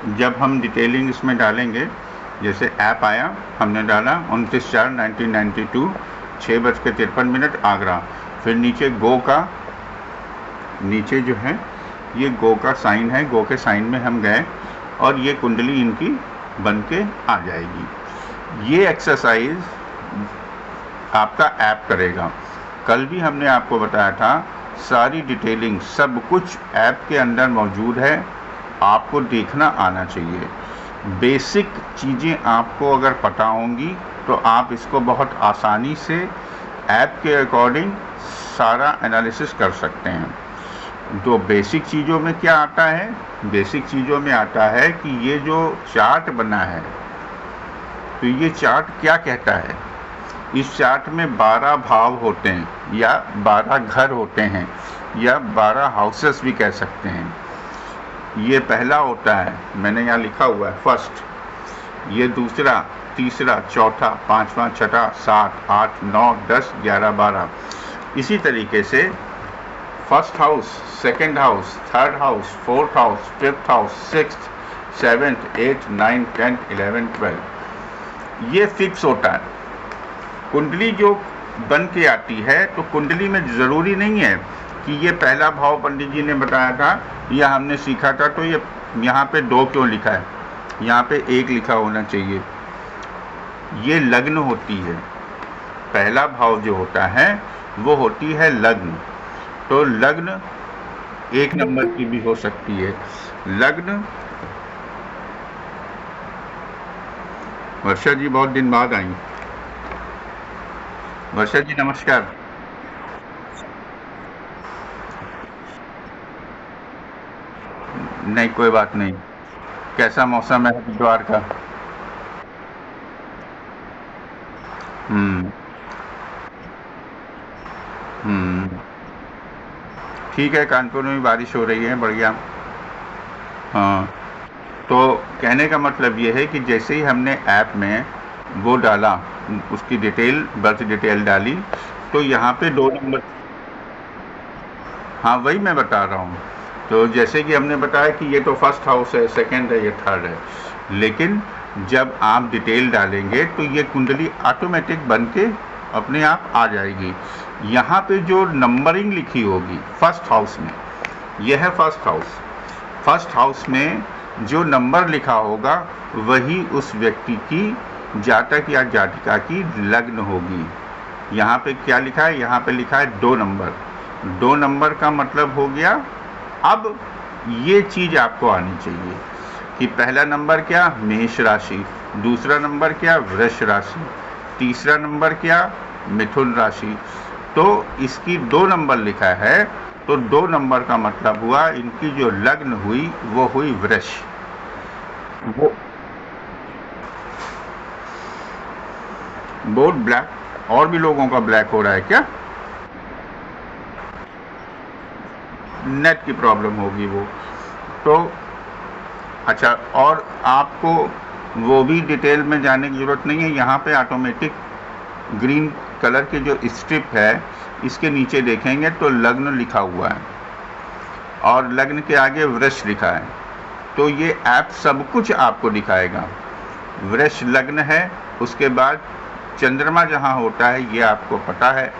जब हम डिटेलिंग इसमें डालेंगे, जैसे ऐप आया, हमने डाला 29/4/1992 6:53 आगरा, फिर नीचे गो का, नीचे जो है ये गो का साइन है, गो के साइन में हम गए और ये कुंडली इनकी बन के आ जाएगी। ये एक्सरसाइज आपका ऐप करेगा। कल भी हमने आपको बताया था, सारी डिटेलिंग सब कुछ ऐप के अंदर मौजूद है, आपको देखना आना चाहिए। बेसिक चीज़ें आपको अगर पता होंगी तो आप इसको बहुत आसानी से ऐप के अकॉर्डिंग सारा एनालिसिस कर सकते हैं। तो बेसिक चीज़ों में क्या आता है? बेसिक चीज़ों में आता है कि ये जो चार्ट बना है, तो ये चार्ट क्या कहता है? इस चार्ट में 12 भाव होते हैं या 12 घर होते हैं या 12 हाउसेस भी कह सकते हैं। ये पहला होता है, मैंने यहाँ लिखा हुआ है फर्स्ट, ये दूसरा, तीसरा, चौथा, पांचवा, छठा, 7, 8, 9, 10, 11, 12। इसी तरीके से first house, second house, third house, fourth house, fifth house, sixth, seventh, 8, 9, 10, 11, 12। ये फिक्स होता है। कुंडली जो बन के आती है, तो कुंडली में ज़रूरी नहीं है कि ये पहला भाव पंडित जी ने बताया था या हमने सीखा था, तो ये यहाँ पे 2 क्यों लिखा है, यहाँ पे 1 लिखा होना चाहिए। ये लग्न होती है। पहला भाव जो होता है वो होती है लग्न। तो लग्न 1 नंबर की भी हो सकती है। लग्न, वर्षा जी बहुत दिन बाद आई। वर्षा जी नमस्कार। नहीं, कोई बात नहीं। कैसा मौसम है हरिद्वार का? हम्म हम्म ठीक है, कानपुर में भी बारिश हो रही है, बढ़िया। हाँ, तो कहने का मतलब ये है कि जैसे ही हमने ऐप में वो डाला, उसकी डिटेल, बर्थ डिटेल डाली, तो यहाँ पे 2 नंबर। हाँ, वही मैं बता रहा हूँ। तो जैसे कि हमने बताया कि ये तो फर्स्ट हाउस है, सेकंड है, ये थर्ड है, लेकिन जब आप डिटेल डालेंगे तो ये कुंडली ऑटोमेटिक बन के अपने आप आ जाएगी। यहाँ पे जो नंबरिंग लिखी होगी फर्स्ट हाउस में, यह है फर्स्ट हाउस। फर्स्ट हाउस में जो नंबर लिखा होगा वही उस व्यक्ति की जातक या जातिका की लग्न होगी। यहाँ पे क्या लिखा है? यहाँ पे लिखा है 2 नंबर। 2 नंबर का मतलब हो गया, अब ये चीज़ आपको आनी चाहिए कि पहला नंबर क्या? मेष राशि। दूसरा नंबर क्या? वृष राशि। तीसरा नंबर क्या? मिथुन राशि। तो इसकी 2 नंबर लिखा है, तो 2 नंबर का मतलब हुआ इनकी जो लग्न हुई वो हुई वृष। वो बोर्ड ब्लैक, और भी लोगों का ब्लैक हो रहा है क्या? नेट की प्रॉब्लम होगी वो। तो अच्छा, और आपको वो भी डिटेल में जाने की ज़रूरत नहीं है। यहाँ पे ऑटोमेटिक ग्रीन कलर की जो स्ट्रिप है, इसके नीचे देखेंगे तो लग्न लिखा हुआ है और लग्न के आगे वृष लिखा है। तो ये ऐप सब कुछ आपको दिखाएगा। वृष लग्न है, उसके बाद चंद्रमा जहाँ होता है, ये आपको पता है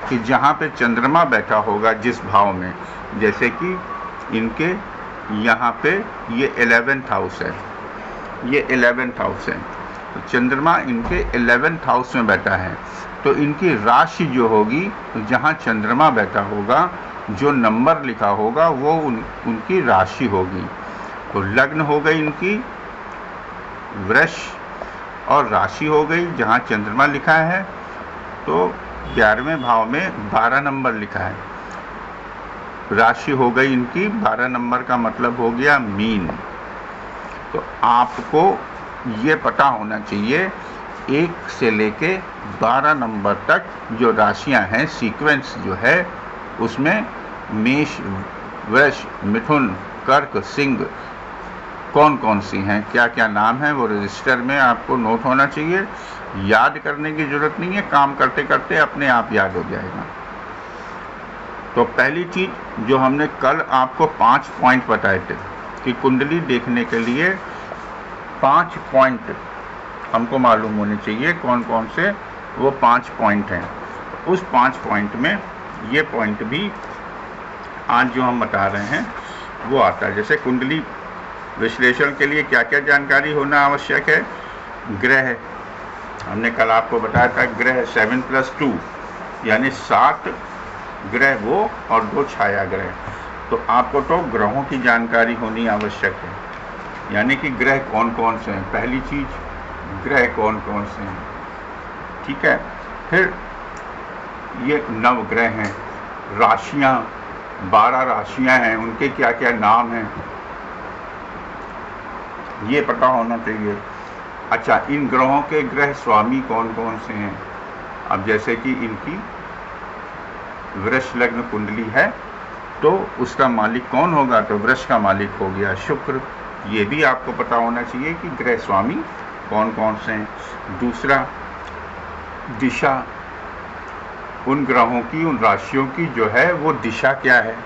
कि जहाँ पे चंद्रमा बैठा होगा जिस भाव में, जैसे कि इनके यहाँ पे ये 11th हाउस है, ये 11th हाउस है, तो चंद्रमा इनके 11th हाउस में बैठा है। तो इनकी राशि जो होगी, तो जहाँ चंद्रमा बैठा होगा, जो नंबर लिखा होगा वो उनकी राशि होगी। तो लग्न हो गई इनकी वृष, और राशि हो गई जहाँ चंद्रमा लिखा है, तो 11वें भाव में 12 नंबर लिखा है। राशि हो गई इनकी 12 नंबर का मतलब हो गया मीन। तो आपको ये पता होना चाहिए 1 से लेके 12 नंबर तक जो राशियां हैं, सीक्वेंस जो है उसमें मेष, वृष, मिथुन, कर्क, सिंह कौन कौन सी हैं, क्या क्या नाम है, वो रजिस्टर में आपको नोट होना चाहिए। याद करने की ज़रूरत नहीं है, काम करते करते अपने आप याद हो जाएगा। तो पहली चीज़ जो हमने कल आपको 5 पॉइंट बताए थे कि कुंडली देखने के लिए 5 पॉइंट हमको मालूम होने चाहिए, कौन कौन से वो 5 पॉइंट हैं। उस 5 पॉइंट में ये पॉइंट भी आज जो हम बता रहे हैं वो आता है। जैसे कुंडली विश्लेषण के लिए क्या क्या जानकारी होना आवश्यक है। ग्रह, हमने कल आपको बताया था, ग्रह 7+2 यानी 7 ग्रह वो और 2 छाया ग्रह। तो आपको तो ग्रहों की जानकारी होनी आवश्यक है, यानी कि ग्रह कौन कौन से हैं। पहली चीज, ग्रह कौन कौन से हैं, ठीक है। फिर ये 9 ग्रह हैं, राशियां 12 राशियां हैं, उनके क्या क्या नाम हैं ये पता होना चाहिए। अच्छा, इन ग्रहों के ग्रह स्वामी कौन कौन से हैं। अब जैसे कि इनकी वृष लग्न कुंडली है तो उसका मालिक कौन होगा, तो वृष का मालिक हो गया शुक्र। ये भी आपको पता होना चाहिए कि ग्रह स्वामी कौन कौन से हैं। दूसरा, दिशा, उन ग्रहों की, उन राशियों की जो है वो दिशा क्या है।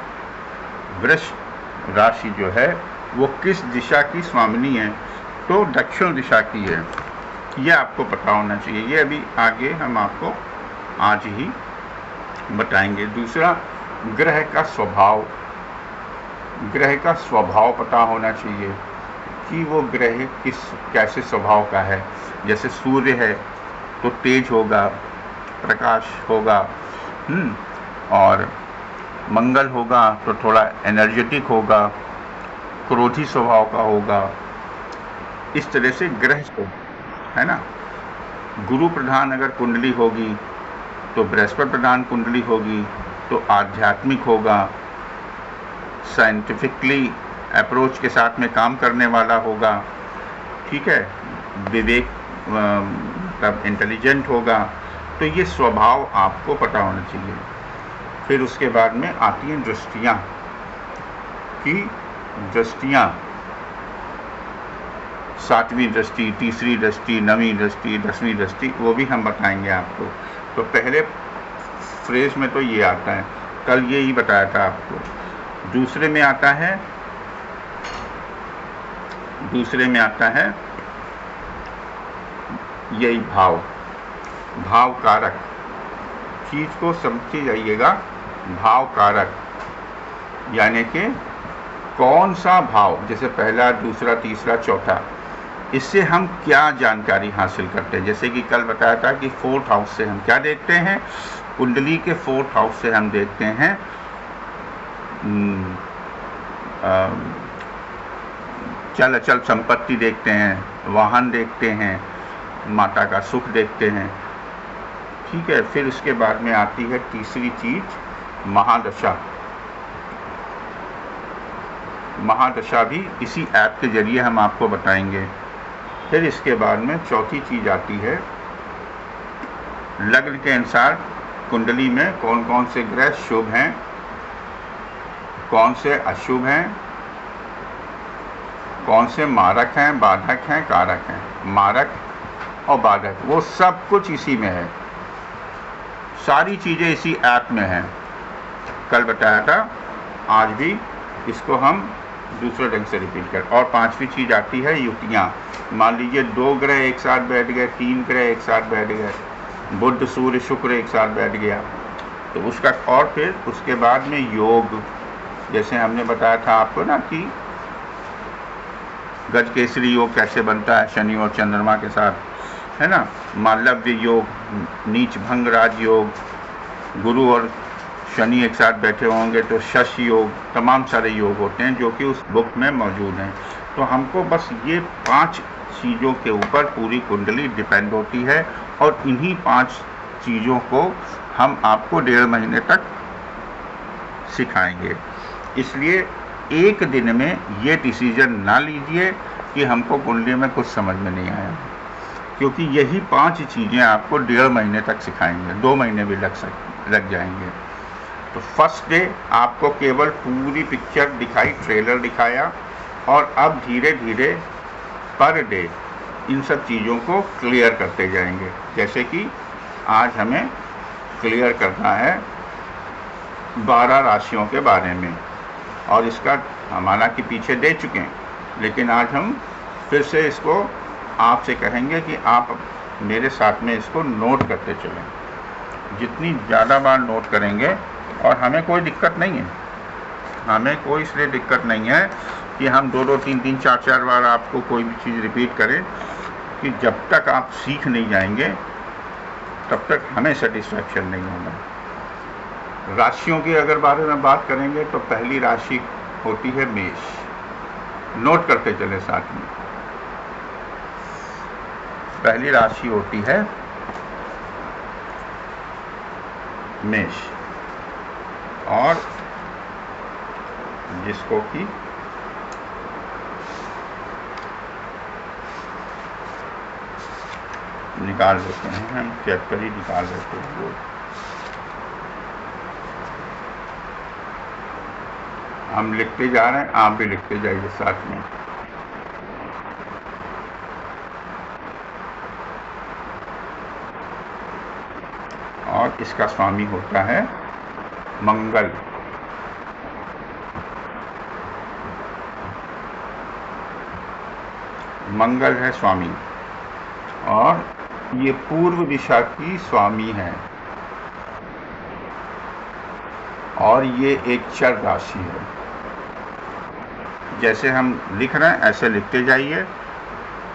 वृष राशि जो है वो किस दिशा की स्वामिनी है, तो दक्षिण दिशा की है। ये आपको पता होना चाहिए। ये अभी आगे हम आपको आज ही बताएंगे। दूसरा, ग्रह का स्वभाव, ग्रह का स्वभाव पता होना चाहिए कि वो ग्रह कैसे स्वभाव का है। जैसे सूर्य है तो तेज होगा, प्रकाश होगा, और मंगल होगा तो थोड़ा एनर्जेटिक होगा, क्रोधी स्वभाव का होगा। इस तरह से ग्रह को, है ना। गुरु प्रधान अगर कुंडली होगी तो बृहस्पति प्रधान कुंडली होगी तो आध्यात्मिक होगा, साइंटिफिकली अप्रोच के साथ में काम करने वाला होगा, ठीक है, विवेक मतलब इंटेलिजेंट होगा। तो ये स्वभाव आपको पता होना चाहिए। फिर उसके बाद में आती हैं दृष्टियाँ, कि दृष्टियाँ 7वीं दृष्टि, तीसरी दृष्टि, 9वीं दृष्टि, 10वीं दृष्टि, वो भी हम बताएंगे आपको। तो पहले फ्रेज में तो ये आता है, कल ये ही बताया था आपको। दूसरे में आता है यही भाव, भाव कारक। चीज को समझते जाइएगा, भाव कारक यानी कि कौन सा भाव, जैसे पहला, दूसरा, तीसरा, चौथा, इससे हम क्या जानकारी हासिल करते हैं। जैसे कि कल बताया था कि 4th हाउस से हम क्या देखते हैं, कुंडली के 4th हाउस से हम देखते हैं चल अचल संपत्ति देखते हैं, वाहन देखते हैं, माता का सुख देखते हैं, ठीक है। फिर उसके बाद में आती है तीसरी चीज, महादशा। महादशा भी इसी ऐप के जरिए हम आपको बताएंगे। फिर इसके बाद में चौथी चीज आती है, लग्न के अनुसार कुंडली में कौन कौन से ग्रह शुभ हैं, कौन से अशुभ हैं, कौन से मारक हैं, बाधक हैं, कारक हैं। मारक और बाधक वो सब कुछ इसी में है, सारी चीजें इसी ऐप में हैं। कल बताया था, आज भी इसको हम दूसरे ढंग से रिपीट कर। और 5वीं चीज आती है युतियाँ। मान लीजिए 2 ग्रह एक साथ बैठ गए, 3 ग्रह एक साथ बैठ गए, बुध सूर्य शुक्र एक साथ बैठ गया तो उसका। और फिर उसके बाद में योग, जैसे हमने बताया था आपको ना कि गजकेसरी योग कैसे बनता है शनि और चंद्रमा के साथ, है ना। मालव्य योग, नीच भंग राज योग, गुरु और शनि एक साथ बैठे होंगे तो शश योग, तमाम सारे योग होते हैं जो कि उस बुक में मौजूद हैं। तो हमको बस ये 5 चीज़ों के ऊपर पूरी कुंडली डिपेंड होती है और इन्हीं 5 चीज़ों को हम आपको 1.5 महीने तक सिखाएंगे। इसलिए एक दिन में ये डिसीजन ना लीजिए कि हमको कुंडली में कुछ समझ में नहीं आया, क्योंकि यही 5 चीज़ें आपको 1.5 महीने तक सिखाएंगे, 2 महीने भी लग जाएंगे। तो फर्स्ट डे आपको केवल पूरी पिक्चर दिखाई, ट्रेलर दिखाया, और अब धीरे धीरे पर डे इन सब चीज़ों को क्लियर करते जाएंगे। जैसे कि आज हमें क्लियर करना है 12 राशियों के बारे में, और इसका हम हालांकि पीछे दे चुके हैं, लेकिन आज हम फिर से इसको आपसे कहेंगे कि आप मेरे साथ में इसको नोट करते चलें। जितनी ज़्यादा बार नोट करेंगे, और हमें कोई दिक्कत नहीं है, हमें कोई इसलिए दिक्कत नहीं है कि हम 2-2, 3-3, 4-4 बार आपको कोई भी चीज़ रिपीट करें, कि जब तक आप सीख नहीं जाएंगे तब तक हमें सेटिस्फैक्शन नहीं होगा। राशियों के अगर बारे में बात करेंगे तो पहली राशि होती है मेष। नोट करते चले साथ में। पहली राशि होती है मेष, और जिसको कि निकाल लेते हैं, हम चेक कर ही निकाल लेते हैं वो। हम लिखते जा रहे हैं, आप भी लिखते जाइए साथ में। और इसका स्वामी होता है मंगल। मंगल है स्वामी, और ये पूर्व दिशा की स्वामी है, और ये एक चर राशि है। जैसे हम लिख रहे हैं ऐसे लिखते जाइए।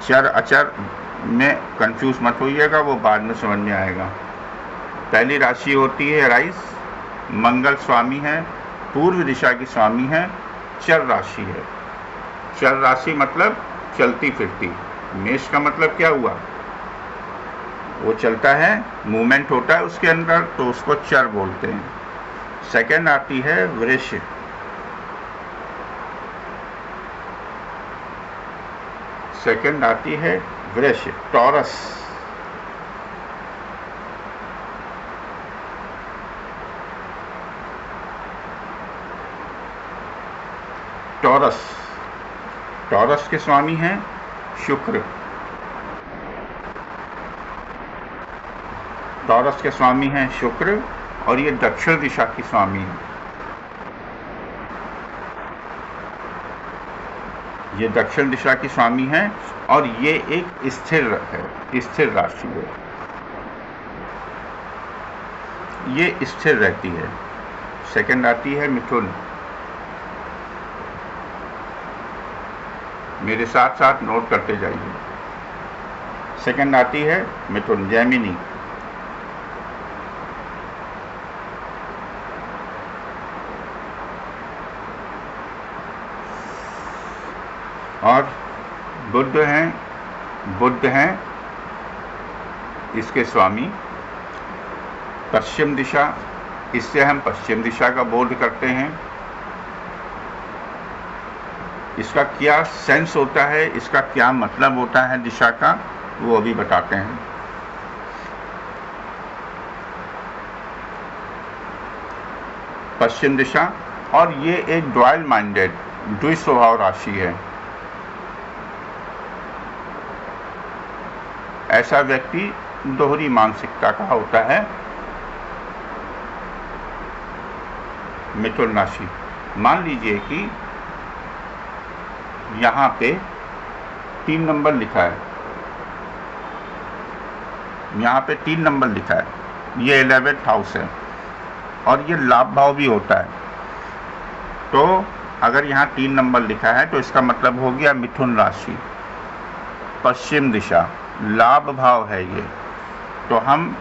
चर अचर में कंफ्यूज मत होइएगा, वो बाद में समझ में आएगा। पहली राशि होती है राइस, मंगल स्वामी है, पूर्व दिशा की स्वामी है, चर राशि है। चर राशि मतलब चलती फिरती। मेष का मतलब क्या हुआ? वो चलता है, मूवमेंट होता है उसके अंदर, तो उसको चर बोलते हैं। सेकंड आती है वृष। सेकंड आती है वृष, टॉरस। टॉरस, टॉरस के स्वामी हैं शुक्र। टॉरस के स्वामी हैं शुक्र, और ये दक्षिण दिशा की स्वामी है। ये दक्षिण दिशा की स्वामी है, और ये एक स्थिर है, स्थिर राशि है, ये स्थिर रहती है। सेकंड आती है मिथुन। मेरे साथ साथ नोट करते जाइए। सेकंड आती है मिथुन, जैमिनी। और बुध हैं इसके स्वामी पश्चिम दिशा। इससे हम पश्चिम दिशा का बोध करते हैं। इसका क्या सेंस होता है, इसका क्या मतलब होता है दिशा का, वो अभी बताते हैं। पश्चिम दिशा, और ये एक ड्वाइल माइंडेड, द्विस्वभाव राशि है। ऐसा व्यक्ति दोहरी मानसिकता का होता है। मिथुन राशि, मान लीजिए कि यहाँ पे 3 नंबर लिखा है, यहाँ पे 3 नंबर लिखा है, ये 11th हाउस है, और ये लाभ भाव भी होता है। तो अगर यहाँ 3 नंबर लिखा है तो इसका मतलब हो गया मिथुन राशि, पश्चिम दिशा, लाभ भाव है ये। तो हम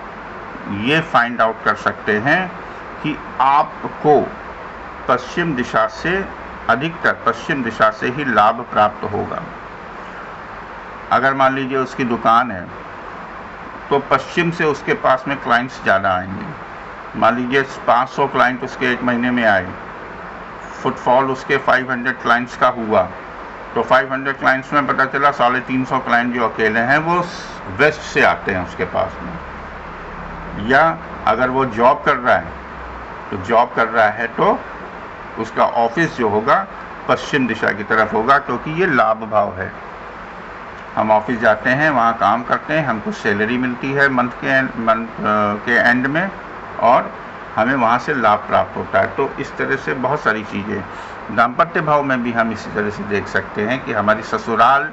ये फाइंड आउट कर सकते हैं कि आपको पश्चिम दिशा से, अधिकतर पश्चिम दिशा से ही लाभ प्राप्त होगा। अगर मान लीजिए उसकी दुकान है तो पश्चिम से उसके पास में क्लाइंट्स ज़्यादा आएंगे। मान लीजिए 500 क्लाइंट उसके 1 महीने में आए, फुटफॉल उसके 500 क्लाइंट्स का हुआ, तो 500 क्लाइंट्स में पता चला 350 क्लाइंट जो अकेले हैं वो वेस्ट से आते हैं उसके पास में। या अगर वो जॉब कर रहा है तो जॉब कर रहा है तो उसका ऑफिस जो होगा पश्चिम दिशा की तरफ होगा, क्योंकि ये लाभ भाव है। हम ऑफिस जाते हैं, वहाँ काम करते हैं, हमको सैलरी मिलती है मंथ के एंड में, और हमें वहाँ से लाभ प्राप्त होता है। तो इस तरह से बहुत सारी चीज़ें दाम्पत्य भाव में भी हम इसी तरह से देख सकते हैं कि हमारी ससुराल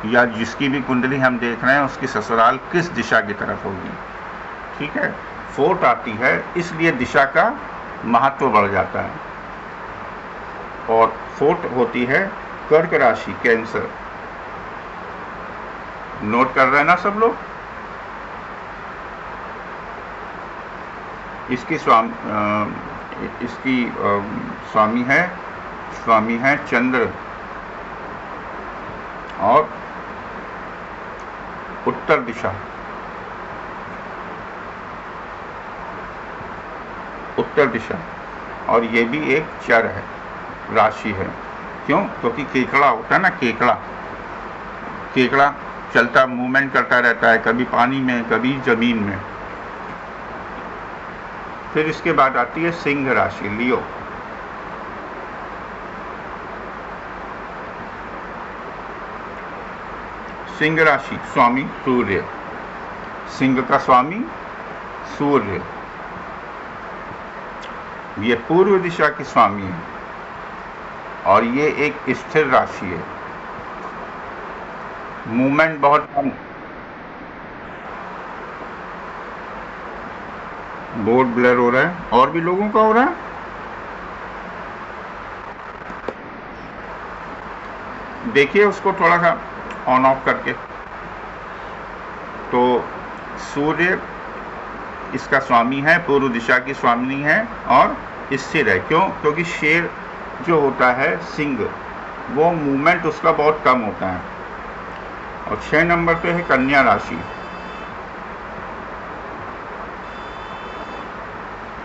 या जिसकी भी कुंडली हम देख रहे हैं उसकी ससुराल किस दिशा की तरफ होगी। ठीक है, 4th आती है, इसलिए दिशा का महत्व बढ़ जाता है। और 4th होती है कर्क राशि, कैंसर। नोट कर रहे हैं ना सब लोग? इसकी स्वामी है चंद्र और उत्तर दिशा, और ये भी एक चर है, राशि है। क्यों? क्योंकि केकड़ा होता है ना, केकड़ा चलता, मूवमेंट करता रहता है, कभी पानी में कभी जमीन में। फिर इसके बाद आती है सिंह राशि, लियो। सिंह राशि स्वामी सूर्य, सिंह का स्वामी सूर्य, ये पूर्व दिशा की स्वामी है और ये एक स्थिर राशि है। मूवमेंट बहुत कम। बोर्ड ब्लर हो रहा है, और भी लोगों का हो रहा है। देखिए उसको थोड़ा सा ऑन ऑफ करके। तो सूर्य इसका स्वामी है, पूर्व दिशा की स्वामिनी है और स्थिर है। क्यों? क्योंकि शेर जो होता है, सिंह, वो मूवमेंट उसका बहुत कम होता है। और 6 नंबर पे है कन्या राशि,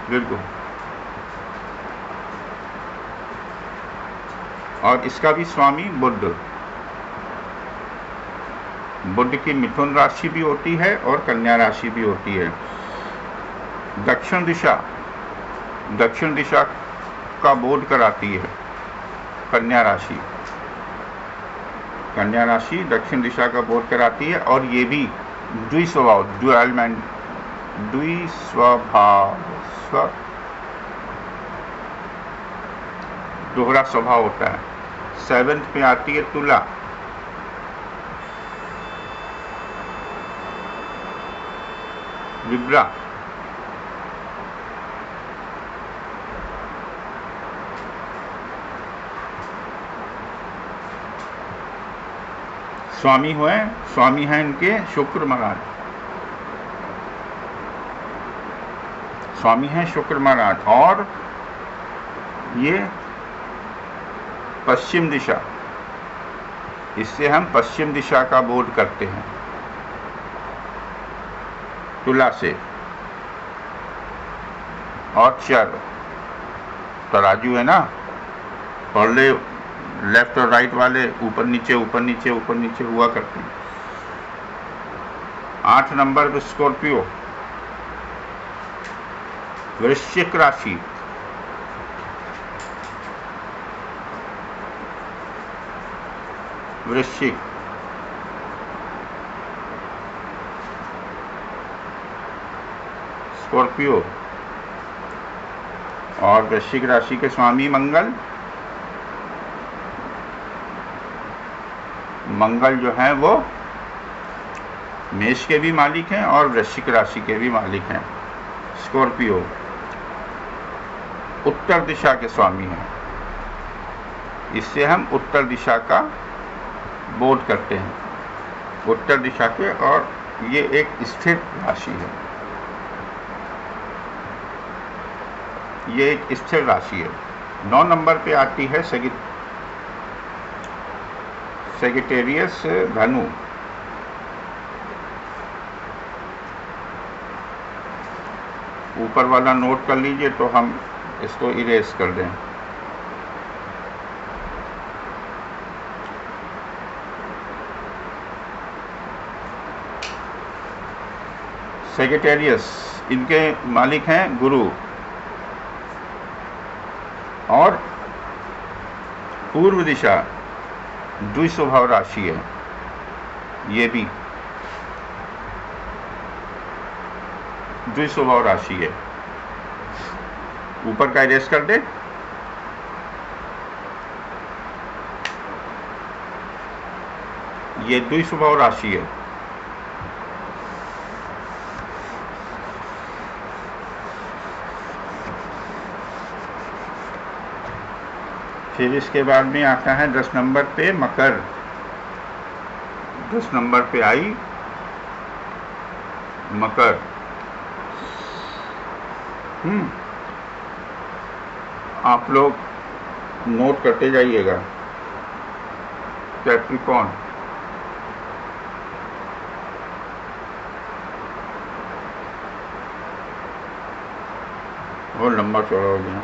बिल्कुल, और इसका भी स्वामी बुध। बुध की मिथुन राशि भी होती है और कन्या राशि भी होती है। दक्षिण दिशा का बोध कराती है कन्या राशि दक्षिण दिशा का बोध कराती है। और ये भी दोहरा स्वभाव होता है। 7th में आती है तुला, लिब्रा, स्वामी हैं इनके शुक्र महाराज, और ये पश्चिम दिशा, इससे हम पश्चिम दिशा का बोध करते हैं तुला से। और चर तराजू है ना, पढ़ ले, लेफ्ट और राइट वाले ऊपर नीचे हुआ करते हैं। 8 नंबर पे स्कॉर्पियो, वृश्चिक राशि, स्कॉर्पियो, और वृश्चिक राशि के स्वामी मंगल जो है वो मेष के भी मालिक हैं और वृश्चिक राशि के भी मालिक हैं। स्कॉर्पियो उत्तर दिशा के स्वामी हैं, इससे हम उत्तर दिशा का बोध करते हैं, उत्तर दिशा के। और ये एक स्थिर राशि है, ये एक स्थिर राशि है। 9 नंबर पे आती है सेगिटेरियस, धनु। ऊपर वाला नोट कर लीजिए तो हम इसको इरेज कर दें। सेगिटेरियस, इनके मालिक हैं गुरु, और पूर्व दिशा द्विस्वभाव राशि है, ये भी द्विस्वभाव राशि है। ऊपर का इरेज कर दे। ये द्विस्वभाव राशि है। फिर इसके बाद में आता है 10 नंबर पे मकर। 10 नंबर पे आई मकर। आप लोग नोट करते जाइएगा। कैप्रिकॉर्न, वो लंबा चौड़ा हो गया।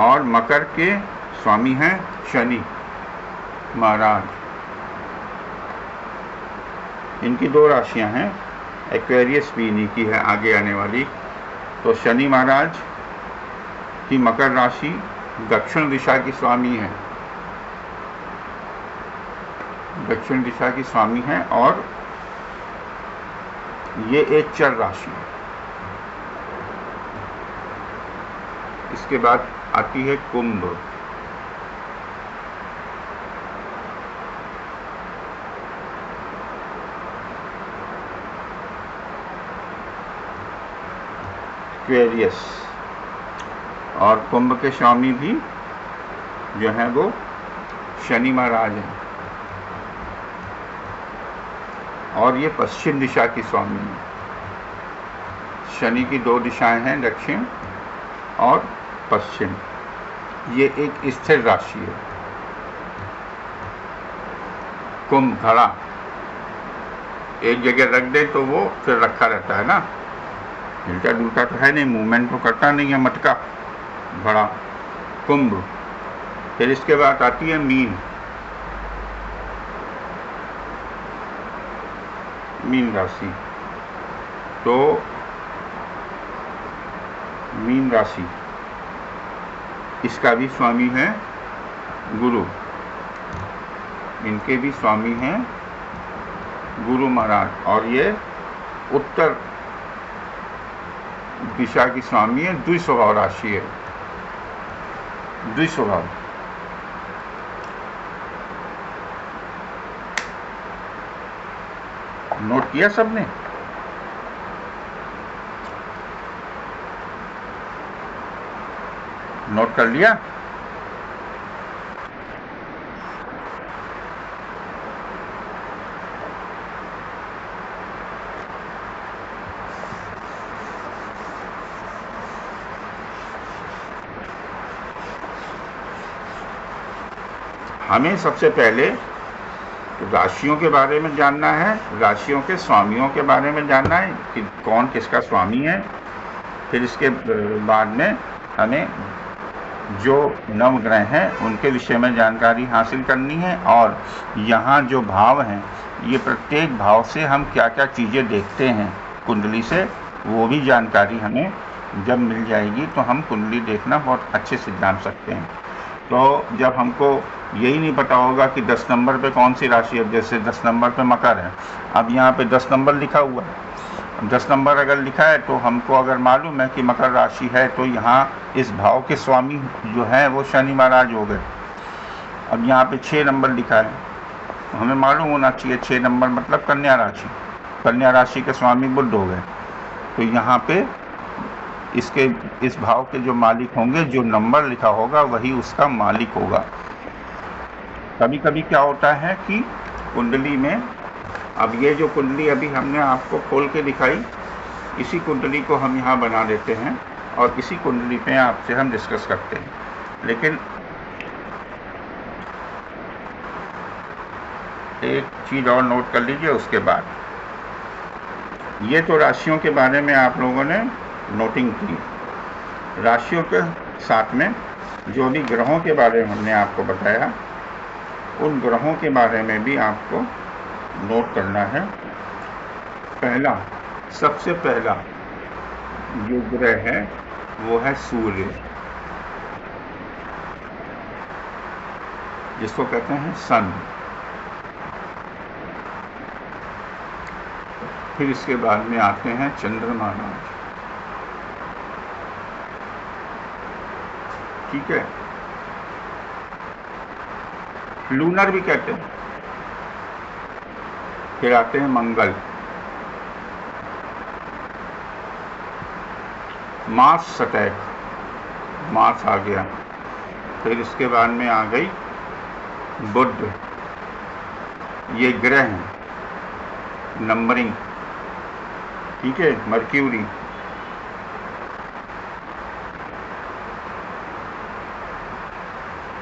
और मकर के स्वामी हैं शनि महाराज। इनकी 2 राशियां हैं, एक्वेरियस भी इन्हीं की है आगे आने वाली। तो शनि महाराज की मकर राशि दक्षिण दिशा की स्वामी है, दक्षिण दिशा की स्वामी है, और ये एक चर राशि है। इसके बाद आती है कुंभ। एक्वेरियस, और कुंभ के स्वामी भी जो है वो शनि महाराज हैं, और ये पश्चिम दिशा की स्वामी है। शनि की 2 दिशाएं हैं, दक्षिण और पश्चिम। ये एक स्थिर राशि है। कुंभ घड़ा एक जगह रख दे तो वो फिर रखा रहता है ना, हिलता डुलता तो है नहीं, मूवमेंट तो करता नहीं है मटका घड़ा। कुंभ। फिर इसके बाद आती है मीन। मीन राशि। तो मीन राशि, इसका भी स्वामी है गुरु। इनके भी स्वामी हैं गुरु महाराज, और ये उत्तर दिशा की स्वामी है। द्विस्वभाव राशि है, द्विस्वभाव। नोट किया सबने? नोट कर लिया? हमें सबसे पहले राशियों के बारे में जानना है, राशियों के स्वामियों के बारे में जानना है कि कौन किसका स्वामी है। फिर इसके बाद में हमें जो नवग्रह हैं उनके विषय में जानकारी हासिल करनी है, और यहाँ जो भाव हैं, ये प्रत्येक भाव से हम क्या क्या चीज़ें देखते हैं कुंडली से, वो भी जानकारी हमें जब मिल जाएगी तो हम कुंडली देखना बहुत अच्छे से जान सकते हैं। तो जब हमको यही नहीं पता होगा कि 10 नंबर पे कौन सी राशि है, जैसे 10 नंबर पे मकर है, अब यहाँ पे 10 नंबर लिखा हुआ है, 10 नंबर अगर लिखा है तो हमको अगर मालूम है कि मकर राशि है, तो यहाँ इस भाव के स्वामी जो है वो शनि महाराज हो गए। अब यहाँ पे 6 नंबर लिखा है, तो हमें मालूम होना चाहिए 6 नंबर मतलब कन्या राशि, कन्या राशि के स्वामी बुध हो गए। तो यहाँ पे इसके इस भाव के जो मालिक होंगे, जो नंबर लिखा होगा वही उसका मालिक होगा। कभी कभी क्या होता है कि कुंडली में, अब ये जो कुंडली अभी हमने आपको खोल के दिखाई, इसी कुंडली को हम यहाँ बना देते हैं और इसी कुंडली पे आपसे हम डिस्कस करते हैं। लेकिन एक चीज़ और नोट कर लीजिए उसके बाद, ये तो राशियों के बारे में आप लोगों ने नोटिंग की। राशियों के साथ में जो भी ग्रहों के बारे में हमने आपको बताया, उन ग्रहों के बारे में भी आपको नोट करना है। पहला, सबसे पहला जो ग्रह है वो है सूर्य, जिसको कहते हैं सन। फिर इसके बाद में आते हैं चंद्रमा राज। ठीक है, लूनर भी कहते हैं। फिर आते हैं मंगल, मार्स अटैक, मार्स आ गया। फिर इसके बाद में आ गई बुध, ये ग्रह हैं, नंबरिंग, ठीक है, मर्क्यूरी,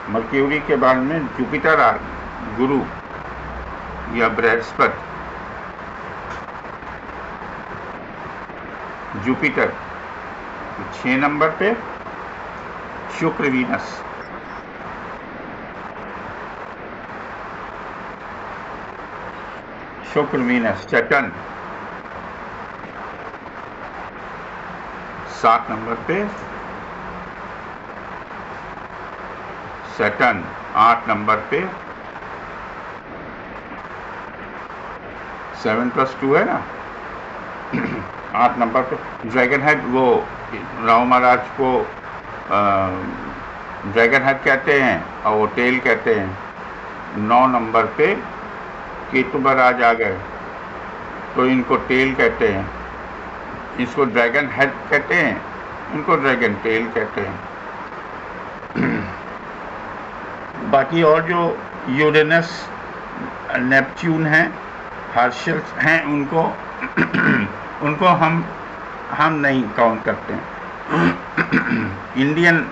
मर्क्यूरी के बाद में जुपिटर आ, गुरु या बृहस्पति, जुपिटर 6 नंबर पे, शुक्र वीनस, शुक्र वीनस, सैटर्न 7 नंबर पे, सैटर्न 8 नंबर पे, 7+2 है ना 8 नंबर पे। ड्रैगन हेड, वो राव महाराज को ड्रैगन हेड कहते हैं और वो टेल कहते हैं। 9 नंबर पे केतु महाराज आ गए तो इनको टेल कहते हैं, इसको ड्रैगन हेड कहते हैं, इनको ड्रैगन टेल कहते हैं। बाकी और जो यूरेनस, नेपच्यून हैं, हर्शल्स हैं, उनको हम नहीं काउंट करते हैं। इंडियन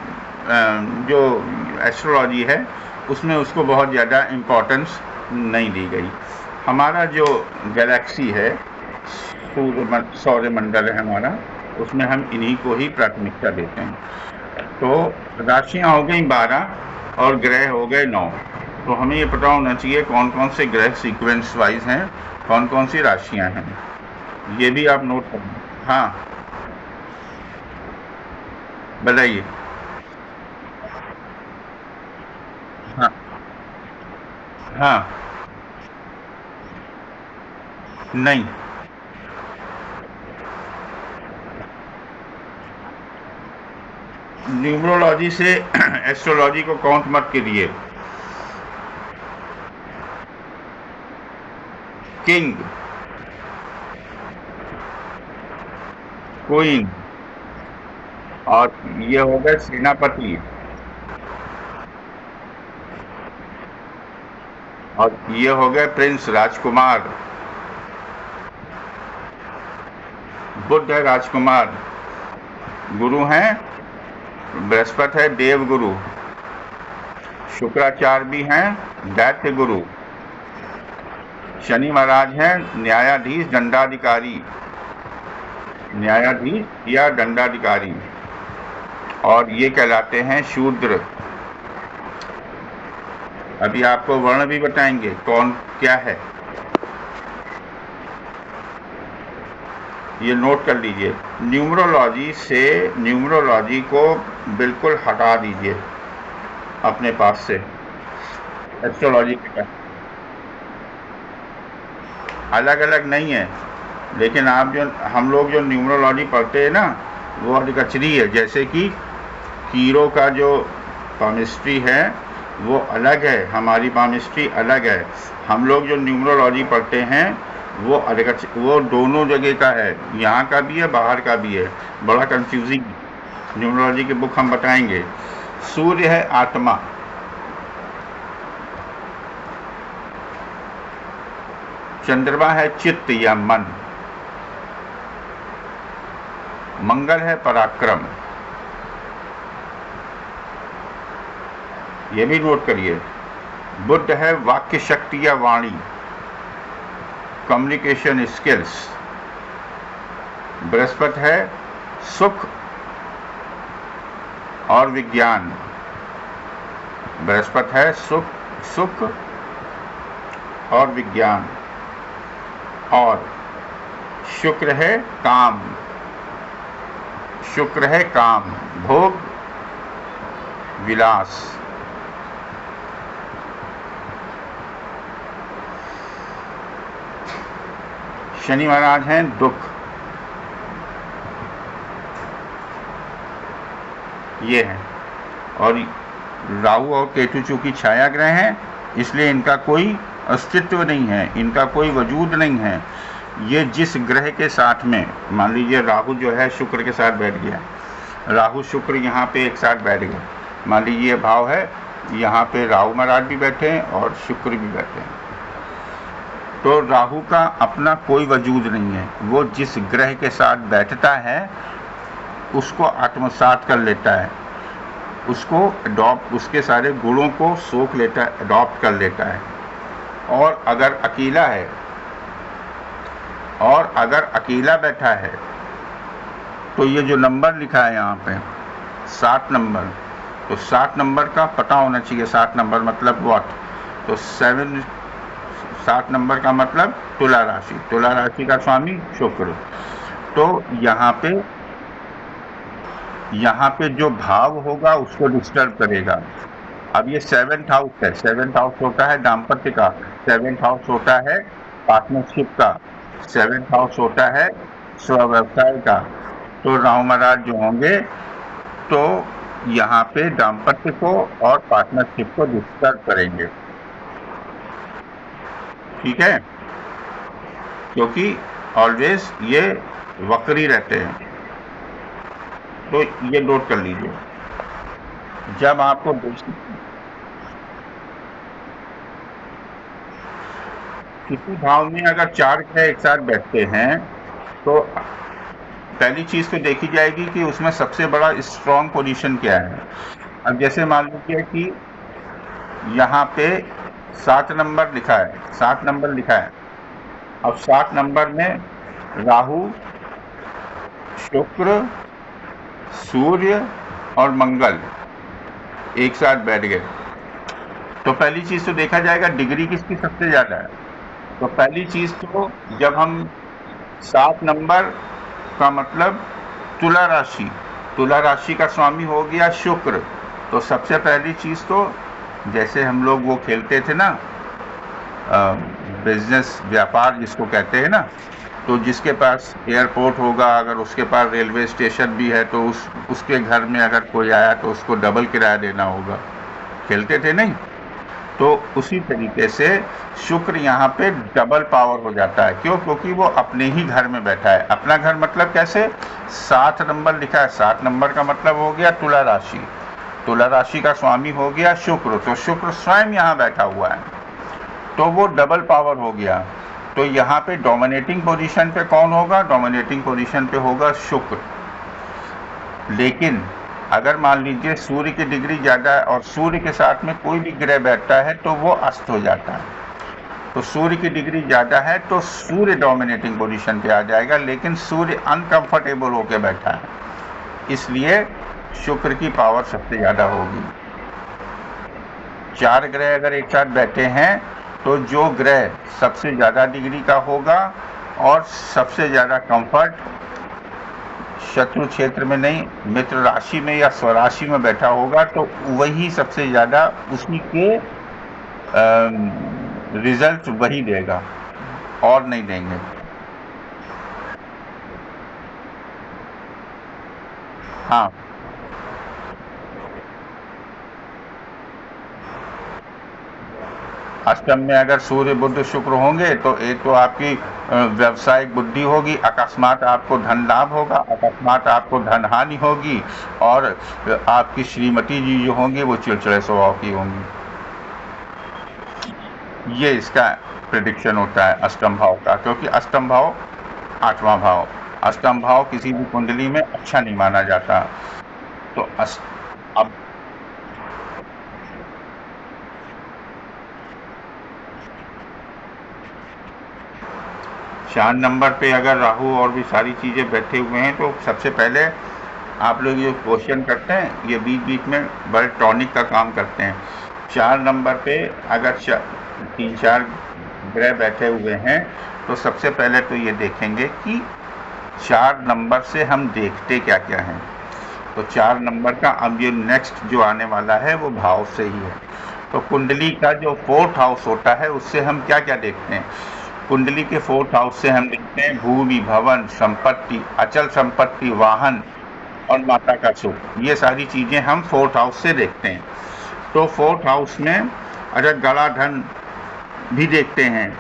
जो एस्ट्रोलॉजी है उसमें उसको बहुत ज़्यादा इम्पोर्टेंस नहीं दी गई। हमारा जो गैलेक्सी है, सौरमंडल है हमारा, उसमें हम इन्हीं को ही प्राथमिकता देते हैं। तो राशियाँ हो गई 12 और ग्रह हो गए 9। तो हमें ये पता होना चाहिए कौन कौन से ग्रह सीक्वेंस वाइज हैं, कौन कौन सी राशियाँ हैं, ये भी आप नोट कर लें। हाँ बताइए। हाँ हाँ, नहीं, न्यूमरोलॉजी से एस्ट्रोलॉजी को काउंट मत कीजिए। किंग, क्वीन, और ये हो गए सेनापति, और ये हो गए प्रिंस, राजकुमार। बुध है राजकुमार, गुरु हैं, बृहस्पति है देव गुरु, शुक्राचार्य भी हैं, दैत्य गुरु, शनि महाराज हैं न्यायाधीश, दंडाधिकारी, न्यायाधीश या दंडाधिकारी, और ये कहलाते हैं शूद्र। अभी आपको वर्ण भी बताएंगे कौन क्या है, ये नोट कर लीजिए। न्यूमरोलॉजी को बिल्कुल हटा दीजिए अपने पास से, एस्ट्रोलॉजी का अलग अलग नहीं है, लेकिन हम लोग जो न्यूमरोलॉजी पढ़ते हैं ना, वो अधिकचरी है। जैसे कि कीरो का जो पामिस्ट्री है वो अलग है, हमारी पामिस्ट्री अलग है। हम लोग जो न्यूमरोलॉजी पढ़ते हैं वो दोनों जगह का है, यहाँ का भी है, बाहर का भी है। बड़ा कंफ्यूजिंग न्यूमरोलॉजी की बुक हम बताएंगे। सूर्य है आत्मा, चंद्रमा है चित्त या मन, मंगल है पराक्रम, ये भी नोट करिए। बुध है वाक्य शक्ति या वाणी, कम्युनिकेशन स्किल्स। बृहस्पति है सुख और विज्ञान, बृहस्पति है सुख और विज्ञान। और शुक्र है काम, शुक्र है काम, भोग, विलास। शनि महाराज हैं दुख, ये है। और राहु और केतु चूंकि छाया ग्रह हैं, इसलिए इनका कोई अस्तित्व नहीं है, इनका कोई वजूद नहीं है। ये जिस ग्रह के साथ में, मान लीजिए राहु जो है शुक्र के साथ बैठ गया, राहु शुक्र यहाँ पे एक साथ बैठ गए, मान लीजिए ये भाव है, यहाँ पे राहु महाराज भी बैठे हैं और शुक्र भी बैठे हैं, तो राहु का अपना कोई वजूद नहीं है। वो जिस ग्रह के साथ बैठता है उसको आत्मसात कर लेता है, उसको अडॉप्ट, उसके सारे गुणों को सोख लेता है, अडॉप्ट कर लेता है। और अगर अकेला बैठा है तो ये जो नंबर लिखा है यहाँ पे 7 नंबर, तो 7 नंबर का पता होना चाहिए। 7 नंबर मतलब व्हाट? तो 7 नंबर का मतलब तुला राशि, तुला राशि का स्वामी शुक्र। तो यहाँ पे जो भाव होगा उसको डिस्टर्ब करेगा। अब ये 7th हाउस है, 7th हाउस होता है दाम्पत्य का, 7th हाउस होता है पार्टनरशिप का, 7th हाउस होता है स्वव्यवसाय का। तो राहु महाराज जो होंगे तो यहाँ पे दाम्पत्य को और पार्टनरशिप को डिस्टर्ब करेंगे, ठीक है, क्योंकि ऑलवेज ये वक्री रहते हैं। तो ये नोट कर लीजिए। जब आपको किसी भाव में अगर 4 ग्रह एक साथ बैठते हैं तो पहली चीज तो देखी जाएगी कि उसमें सबसे बड़ा स्ट्रॉन्ग पोजीशन क्या है। अब जैसे मान लीजिए कि यहाँ पे 7 नंबर लिखा है, 7 नंबर लिखा है। अब 7 नंबर में राहु, शुक्र, सूर्य और मंगल एक साथ बैठ गए, तो पहली चीज तो देखा जाएगा डिग्री किसकी सबसे ज्यादा है। तो पहली चीज तो जब हम 7 नंबर का मतलब तुला राशि, तुला राशि का स्वामी हो गया शुक्र, तो सबसे पहली चीज तो जैसे हम लोग वो खेलते थे ना, बिजनेस, व्यापार जिसको कहते हैं ना, तो जिसके पास एयरपोर्ट होगा, अगर उसके पास रेलवे स्टेशन भी है, तो उसके घर में अगर कोई आया तो उसको डबल किराया देना होगा, खेलते थे नहीं? तो उसी तरीके से शुक्र यहाँ पे डबल पावर हो जाता है। क्यों? क्योंकि वो अपने ही घर में बैठा है। अपना घर मतलब कैसे? 7 नंबर लिखा है, 7 नंबर का मतलब हो गया तुला राशि, तुला राशि का स्वामी हो गया शुक्र, तो शुक्र स्वयं यहाँ बैठा हुआ है, तो वो डबल पावर हो गया। तो यहाँ पे डोमिनेटिंग पोजीशन पे कौन होगा? डोमिनेटिंग पोजीशन पे होगा शुक्र। लेकिन अगर मान लीजिए सूर्य की डिग्री ज़्यादा है और सूर्य के साथ में कोई भी ग्रह बैठता है तो वो अस्त हो जाता है। तो सूर्य की डिग्री ज़्यादा है तो सूर्य डोमिनेटिंग पोजीशन पे आ जाएगा, लेकिन सूर्य अनकंफर्टेबल होकर बैठा है, इसलिए शुक्र की पावर सबसे ज़्यादा होगी। 4 ग्रह अगर एक साथ बैठे हैं तो जो ग्रह सबसे ज़्यादा डिग्री का होगा और सबसे ज़्यादा कंफर्ट शत्रु क्षेत्र में नहीं, मित्र राशि में या स्वराशि में बैठा होगा, तो वही सबसे ज़्यादा उसी के रिजल्ट वही देगा और नहीं देंगे। हाँ, अष्टम में अगर सूर्य बुध शुक्र होंगे तो एक तो आपकी व्यावसायिक बुद्धि होगी, अकस्मात आपको धन लाभ होगा, अकस्मात आपको धन हानि होगी, और आपकी श्रीमती जी जो होंगी वो चिड़चिड़े स्वभाव की होंगी। ये इसका प्रेडिक्शन होता है अष्टम भाव का, क्योंकि अष्टम भाव 8वां भाव, अष्टम भाव किसी भी कुंडली में अच्छा नहीं माना जाता। तो अब 4 नंबर पे अगर राहु और भी सारी चीज़ें बैठे हुए हैं तो सबसे पहले आप लोग ये क्वेश्चन करते हैं, ये बीच बीच में बड़े टॉनिक का काम करते हैं। 4 नंबर पे अगर 3-4 ग्रह बैठे हुए हैं तो सबसे पहले तो ये देखेंगे कि 4 नंबर से हम देखते क्या क्या हैं। तो 4 नंबर का अब ये नेक्स्ट जो आने वाला है वो भाव से ही है। तो कुंडली का जो 4th हाउस होता है उससे हम क्या क्या देखते हैं? कुंडली के 4th हाउस से हम देखते हैं भूमि, भवन, संपत्ति, अचल संपत्ति, वाहन, और माता का सुख, ये सारी चीज़ें हम फोर्थ हाउस से देखते हैं। तो फोर्थ हाउस में अगर गला धन भी देखते हैं,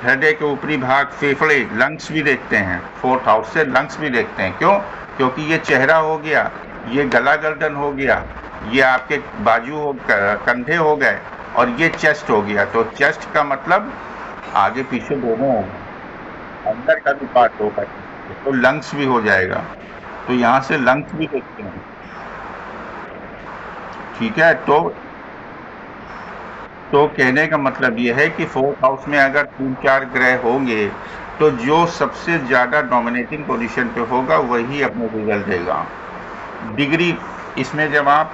हृदय के ऊपरी भाग फेफड़े लंग्स भी देखते हैं, फोर्थ हाउस से लंग्स भी देखते हैं। क्यों? क्योंकि ये चेहरा हो गया, ये गला गर्दन हो गया, ये आपके बाजू हो, कंधे हो गए, और ये चेस्ट हो गया। तो चेस्ट का मतलब आगे पीछे दोनों होगा, अंदर का भी पार्ट होगा, तो लंग्स भी हो जाएगा। तो यहाँ से लंग्स भी देखते हैं। ठीक है, तो कहने का मतलब ये है कि फोर्थ हाउस में अगर 3-4 ग्रह होंगे, तो जो सबसे ज़्यादा डोमिनेटिंग पोजीशन पे होगा वही अपने रिजल्ट देगा। डिग्री इसमें जब आप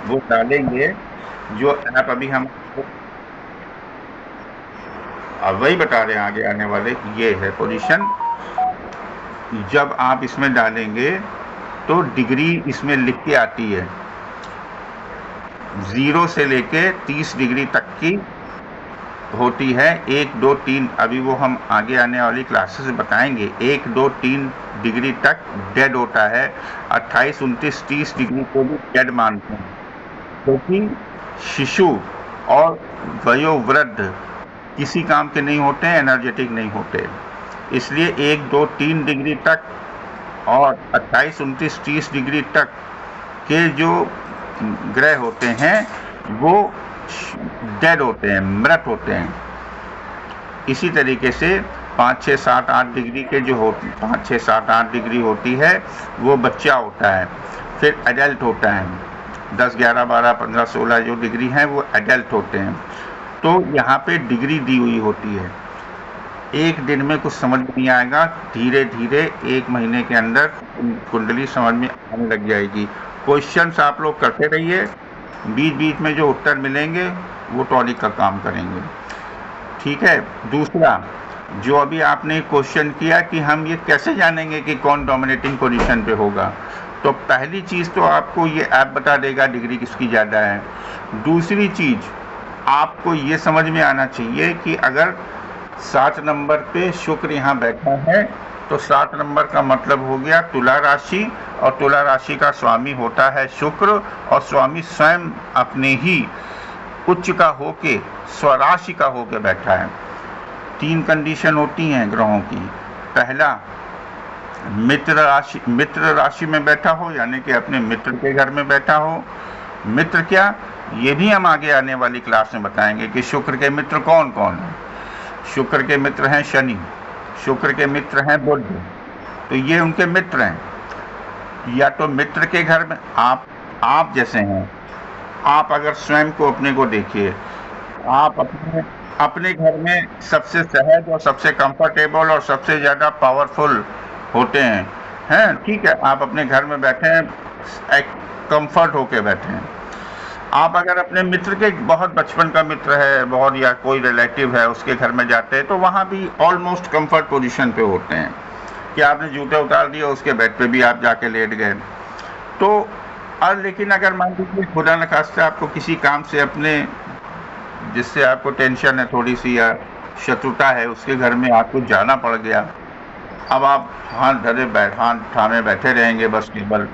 वो डालेंगे, जो ऐप अभी हम वही बता रहे हैं आगे आने वाले, ये है पोजीशन। जब आप इसमें डालेंगे तो डिग्री इसमें लिख के आती है, 0 से लेके 30 डिग्री तक की होती है। 1, 2, 3 अभी वो हम आगे आने वाली क्लासेस में बताएंगे। 1, 2, 3 डिग्री तक डेड होता है। 28, 29, 30 डिग्री को भी डेड मानते हैं, क्योंकि शिशु और वयोवृद्ध किसी काम के नहीं होते हैं, एनर्जेटिक नहीं होते। इसलिए 1, 2, 3 डिग्री तक और 28, 29, 30 डिग्री तक के जो ग्रह होते हैं वो डेड होते हैं, मृत होते हैं। इसी तरीके से 5, 6, 7, 8 डिग्री के जो 5, 6, 7, 8 डिग्री होती है वो बच्चा होता है, फिर एडल्ट होता है। 10, 11, 12, 15, 16 जो डिग्री हैं वो एडल्ट होते हैं। तो यहाँ पे डिग्री दी हुई होती है। एक दिन में कुछ समझ नहीं आएगा, धीरे धीरे 1 महीने के अंदर कुंडली समझ में आने लग जाएगी। क्वेश्चंस आप लोग करते रहिए, बीच बीच में जो उत्तर मिलेंगे वो टॉनिक का काम करेंगे। ठीक है। दूसरा, जो अभी आपने क्वेश्चन किया कि हम ये कैसे जानेंगे कि कौन डोमिनेटिंग पोजीशन पे होगा, तो पहली चीज़ तो आपको ये ऐप बता देगा डिग्री किसकी ज़्यादा है। दूसरी चीज़, आपको ये समझ में आना चाहिए कि अगर 7 नंबर पे शुक्र यहाँ बैठा है, तो 7 नंबर का मतलब हो गया तुला राशि, और तुला राशि का स्वामी होता है शुक्र, और स्वामी स्वयं अपने ही उच्च का होके स्वराशि का होके बैठा है। 3 कंडीशन होती हैं ग्रहों की। पहला, मित्र राशि में बैठा हो, यानी कि अपने मित्र के घर में बैठा हो। मित्र क्या, ये भी हम आगे आने वाली क्लास में बताएंगे कि शुक्र के मित्र कौन कौन है। शुक्र के मित्र हैं शनि, शुक्र के मित्र हैं बुध, तो ये उनके मित्र हैं। या तो मित्र के घर में आप जैसे हैं, आप अगर स्वयं को अपने को देखिए, आप अपने घर में सबसे सहज और सबसे कंफर्टेबल और सबसे ज़्यादा पावरफुल होते हैं, ठीक है, आप अपने घर में बैठे हैं, एक कंफर्ट होके बैठे हैं। आप अगर अपने मित्र के, बहुत बचपन का मित्र है बहुत, या कोई रिलेटिव है उसके घर में जाते हैं, तो वहाँ भी ऑलमोस्ट कंफर्ट पोजीशन पे होते हैं कि आपने जूते उतार दिए, उसके बेड पे भी आप जाके लेट गए। तो और लेकिन अगर मान लीजिए खुदा न खास्ता आपको किसी काम से अपने, जिससे आपको टेंशन है थोड़ी सी या शत्रुता है, उसके घर में आपको जाना पड़ गया, अब आप हाथ थामे बैठे रहेंगे बस, केवल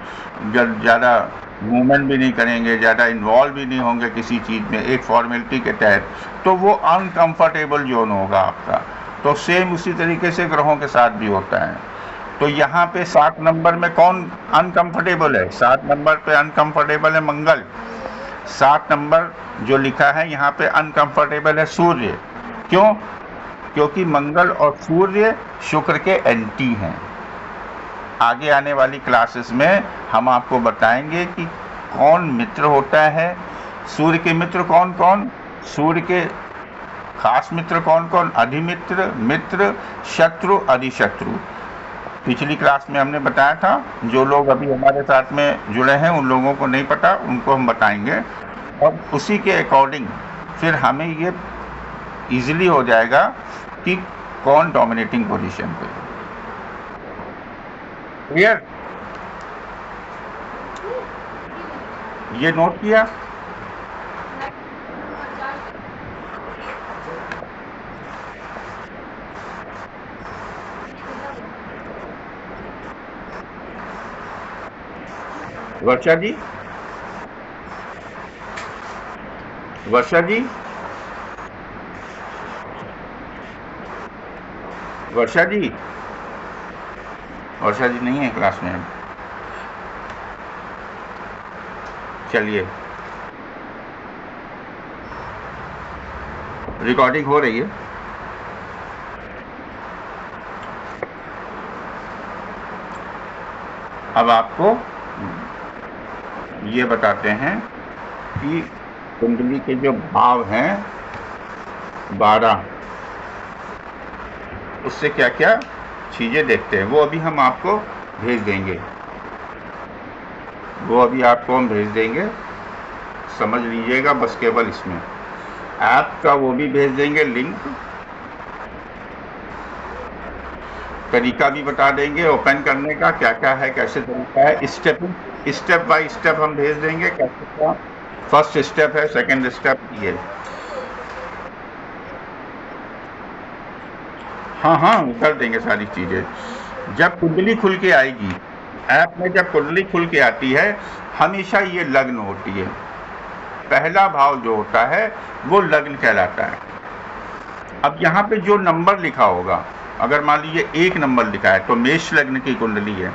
ज़्यादा मूवमेंट भी नहीं करेंगे, ज़्यादा इन्वॉल्व भी नहीं होंगे किसी चीज़ में, एक फॉर्मेलिटी के तहत, तो वो अनकंफर्टेबल जोन होगा आपका। तो सेम उसी तरीके से ग्रहों के साथ भी होता है। तो यहाँ पे 7 नंबर में कौन अनकंफर्टेबल है? 7 नंबर पे अनकंफर्टेबल है मंगल। 7 नंबर जो लिखा है यहाँ पे अनकंफर्टेबल है सूर्य। क्यों? क्योंकि मंगल और सूर्य शुक्र के एंटी हैं। आगे आने वाली क्लासेस में हम आपको बताएंगे कि कौन मित्र होता है, सूर्य के मित्र कौन कौन, सूर्य के खास मित्र कौन कौन, अधिमित्र, मित्र, शत्रु, अधिशत्रु। पिछली क्लास में हमने बताया था, जो लोग अभी हमारे साथ में जुड़े हैं उन लोगों को नहीं पता, उनको हम बताएंगे, और उसी के अकॉर्डिंग फिर हमें ये ईजिली हो जाएगा कि कौन डोमिनेटिंग पोजीशन पे। क्लियर? ये नोट किया? वर्षा जी, वर्षा जी, वर्षा जी, वर्षा जी नहीं है क्लास में। चलिए, रिकॉर्डिंग हो रही है। अब आपको ये बताते हैं कि कुंडली के जो भाव हैं 12, उससे क्या क्या चीज़ें देखते हैं, वो अभी हम आपको भेज देंगे, वो अभी आपको हम भेज देंगे, समझ लीजिएगा बस केवल इसमें। ऐप का वो भी भेज देंगे लिंक, तरीका भी बता देंगे ओपन करने का क्या क्या है, कैसे तरीका है, स्टेप बाय स्टेप हम भेज देंगे कैसे क्या फर्स्ट स्टेप है, सेकंड स्टेप ये। हाँ हाँ कर देंगे सारी चीज़ें। जब कुंडली खुल के आएगी ऐप में, जब कुंडली खुल के आती है हमेशा ये लग्न होती है, पहला भाव जो होता है वो लग्न कहलाता है। अब यहाँ पे जो नंबर लिखा होगा, अगर मान लीजिए 1 नंबर लिखा है तो मेष लग्न की कुंडली है।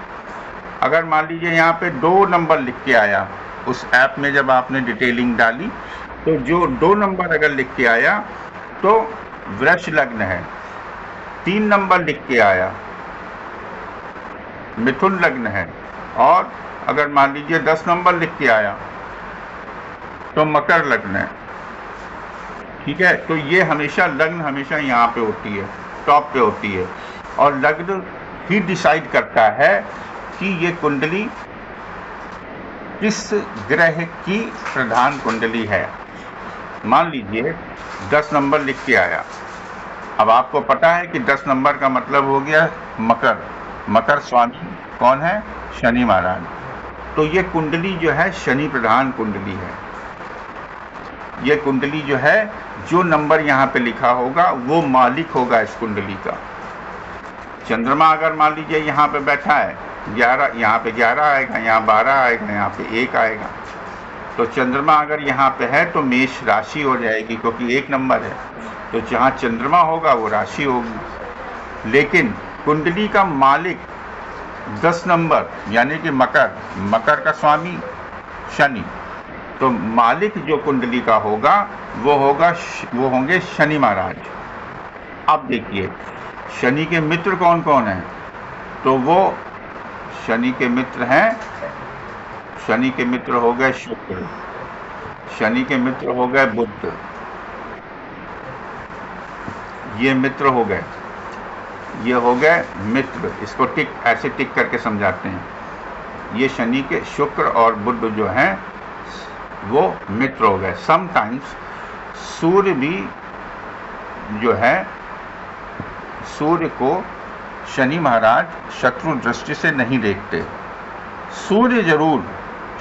अगर मान लीजिए यहाँ पे 2 नंबर लिख के आया उस ऐप में, जब आपने डिटेलिंग डाली तो जो 2 नंबर अगर लिख के आया तो वृष लग्न है। 3 नंबर लिख के आया मिथुन लग्न है। और अगर मान लीजिए 10 नंबर लिख के आया तो मकर लग्न है। ठीक है, तो ये हमेशा लग्न हमेशा यहाँ पे होती है, टॉप पे होती है, और लग्न ही डिसाइड करता है कि ये कुंडली किस ग्रह की प्रधान कुंडली है। मान लीजिए 10 नंबर लिख के आया, अब आपको पता है कि 10 नंबर का मतलब हो गया मकर, मकर स्वामी कौन है? शनि महाराज। तो ये कुंडली जो है शनि प्रधान कुंडली है। ये कुंडली जो है, जो नंबर यहाँ पे लिखा होगा वो मालिक होगा इस कुंडली का। चंद्रमा अगर मान लीजिए यहाँ पे बैठा है 11, यहाँ पे 11 आएगा, यहाँ 12 आएगा, यहाँ पे 1 आएगा। तो चंद्रमा अगर यहाँ पे है तो मेष राशि हो जाएगी, क्योंकि 1 नंबर है, तो जहाँ चंद्रमा होगा वो राशि होगी। लेकिन कुंडली का मालिक 10 नंबर यानी कि मकर, मकर का स्वामी शनि, तो मालिक जो कुंडली का होगा वो होंगे शनि महाराज। अब देखिए शनि के मित्र कौन कौन हैं, तो वो शनि के मित्र हैं, शनि के मित्र हो गए शुक्र, शनि के मित्र हो गए बुध, ये मित्र हो गए, ये हो गए मित्र। इसको टिक ऐसे टिक करके समझाते हैं। ये शनि के शुक्र और बुध जो हैं वो मित्र हो गए। समटाइम्स सूर्य भी जो है, सूर्य को शनि महाराज शत्रु दृष्टि से नहीं देखते। सूर्य जरूर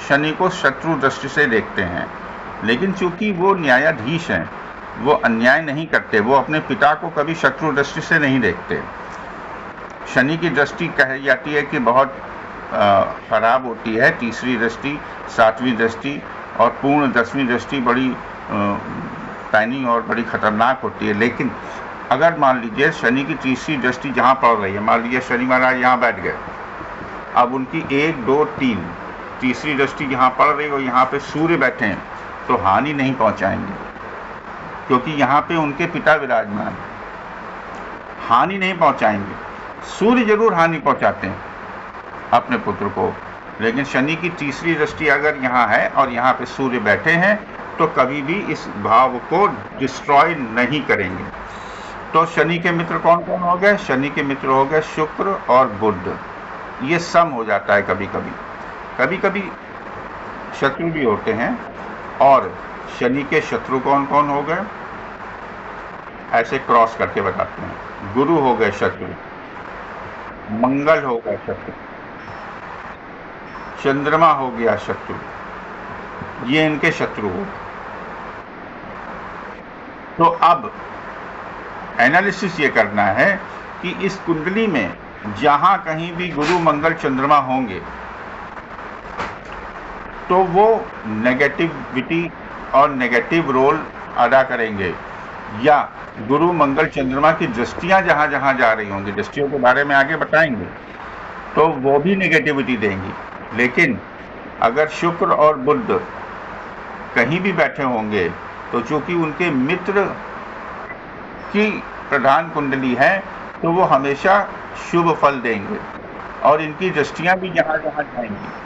शनि को शत्रु दृष्टि से देखते हैं, लेकिन चूंकि वो न्यायाधीश हैं, वो अन्याय नहीं करते, वो अपने पिता को कभी शत्रु दृष्टि से नहीं देखते। शनि की दृष्टि कही जाती है कि बहुत खराब होती है, तीसरी दृष्टि, 7वीं दृष्टि और पूर्ण 10वीं दृष्टि बड़ी पैनी और बड़ी खतरनाक होती है। लेकिन अगर मान लीजिए शनि की तीसरी दृष्टि जहाँ पड़ रही है, मान लीजिए शनि महाराज यहाँ बैठ गए, अब उनकी 1, 2, 3 तीसरी दृष्टि यहाँ पड़ रही है और यहाँ पे सूर्य बैठे हैं, तो हानि नहीं पहुँचाएंगे, क्योंकि यहाँ पे उनके पिता विराजमान, हानि नहीं पहुँचाएंगे। सूर्य जरूर हानि पहुँचाते हैं अपने पुत्र को, लेकिन शनि की तीसरी दृष्टि अगर यहाँ है और यहाँ पे सूर्य बैठे हैं तो कभी भी इस भाव को डिस्ट्रॉय नहीं करेंगे। तो शनि के मित्र कौन कौन हो गए? शनि के मित्र हो गए शुक्र और बुध। ये सम हो जाता है कभी कभी, कभी कभी शत्रु भी होते हैं। और शनि के शत्रु कौन कौन हो गए, ऐसे क्रॉस करके बताते हैं। गुरु हो गए शत्रु, मंगल हो गया शत्रु, चंद्रमा हो गया शत्रु, ये इनके शत्रु हो। तो अब एनालिसिस ये करना है कि इस कुंडली में जहां कहीं भी गुरु मंगल चंद्रमा होंगे तो वो नेगेटिविटी और नेगेटिव रोल अदा करेंगे। या गुरु मंगल चंद्रमा की दृष्टियां जहां जहां जा रही होंगी, दृष्टियों के बारे में आगे बताएंगे, तो वो भी नेगेटिविटी देंगी। लेकिन अगर शुक्र और बुध कहीं भी बैठे होंगे तो चूंकि उनके मित्र की प्रधान कुंडली है तो वो हमेशा शुभ फल देंगे, और इनकी दृष्टियां भी जहां जहां जाएंगी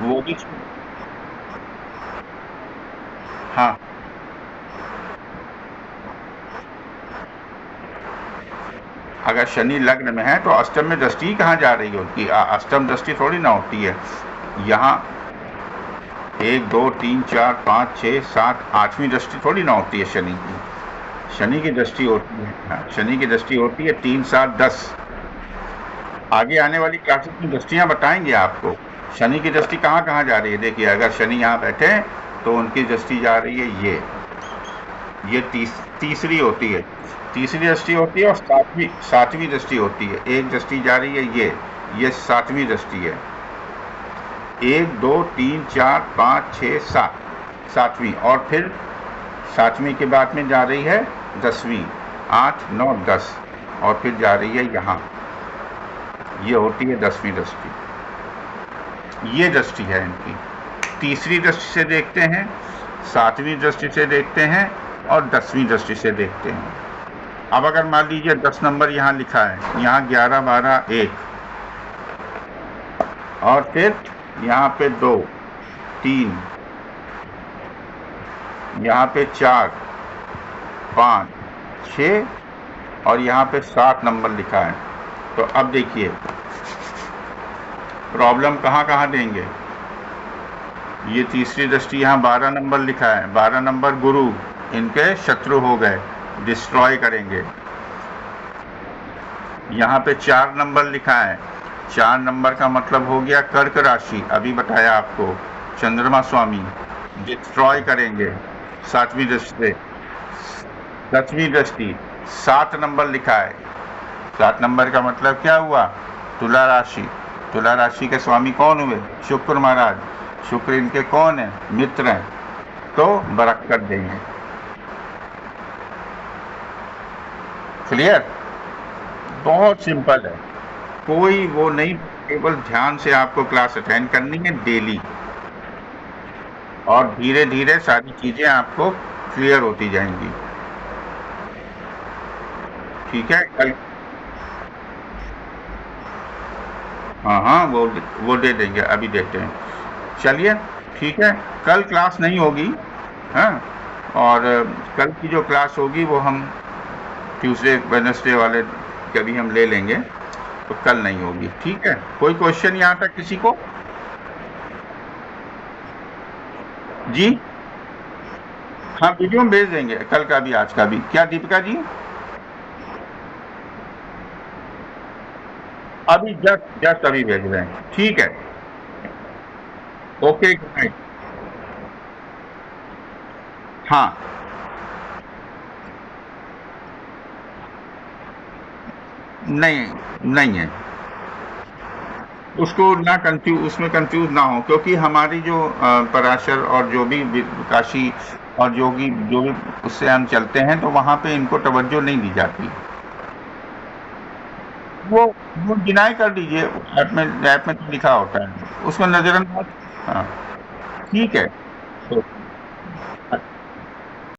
वो भी हाँ, अगर शनि लग्न में है तो अष्टम में दृष्टि कहाँ जा रही होती है? अष्टम दृष्टि थोड़ी ना होती है। यहाँ 1 2 3 4 5 6 7 8वीं दृष्टि थोड़ी ना होती है शनि की। शनि की दृष्टि होती है, हाँ, शनि की दृष्टि होती है 3 7 10। आगे आने वाली क्लासेस में दृष्टियां बताएंगे आपको शनि की दृष्टि कहाँ कहाँ जा रही है। देखिए, अगर शनि यहाँ बैठे तो उनकी दृष्टि जा रही है ये तीसरी होती है, तीसरी दृष्टि होती है, और सातवीं दृष्टि होती है। एक दृष्टि जा रही है ये सातवीं दृष्टि है। 1 2 3 4 5 6 7, सातवीं, और फिर सातवीं के बाद में जा रही है 10वीं, 8 9 10, और फिर जा रही है यहाँ, ये होती है 10वीं दृष्टि। ये दृष्टि है इनकी। तीसरी दृष्टि से देखते हैं, सातवीं दृष्टि से देखते हैं, और 10वीं दृष्टि से देखते हैं। अब अगर मान लीजिए 10 नंबर यहाँ लिखा है, यहाँ 11 12 1, और फिर यहाँ पे 2 3, यहाँ पे 4 5 6, और यहाँ पे 7 नंबर लिखा है। तो अब देखिए प्रॉब्लम कहाँ कहाँ देंगे। ये तीसरी दृष्टि यहाँ 12 नंबर लिखा है, 12 नंबर गुरु इनके शत्रु हो गए, डिस्ट्रॉय करेंगे। यहाँ पे 4 नंबर लिखा है, 4 नंबर का मतलब हो गया कर्क राशि, अभी बताया आपको, चंद्रमा स्वामी डिस्ट्रॉय करेंगे 7वीं दृष्टि से। 10वीं दृष्टि 7 नंबर लिखा है, 7 नंबर का मतलब क्या हुआ? तुला राशि। तुला राशि के स्वामी कौन हुए? शुक्र महाराज। शुक्र इनके कौन है? मित्र हैं, तो बरकत देंगे। क्लियर? बहुत सिंपल है, कोई वो नहीं, केवल ध्यान से आपको क्लास अटेंड करनी है डेली, और धीरे धीरे सारी चीजें आपको क्लियर होती जाएंगी। ठीक है? कल हाँ, वो दे देंगे, अभी देते हैं। चलिए ठीक है, कल क्लास नहीं होगी, हाँ, और कल की जो क्लास होगी वो हम ट्यूसडे वेडनेसडे वाले कभी हम ले लेंगे, तो कल नहीं होगी। ठीक है? कोई क्वेश्चन यहाँ तक किसी को? जी हाँ, वीडियो में भेज देंगे, कल का भी आज का भी। क्या दीपिका जी? अभी जस्ट अभी भेज रहे हैं। ठीक है, ओके, गुड नाइट। हाँ, नहीं नहीं है, उसको ना उसमें कंफ्यूज ना हो, क्योंकि हमारी जो पराशर और जो भी काशी और जोगी जो भी उससे हम चलते हैं, तो वहाँ पे इनको तवज्जो नहीं दी जाती। वो वो डिनाई कर दीजिए, ऐप में तो लिखा होता है, उसमें नजरअंदाज। हाँ, ठीक है। तो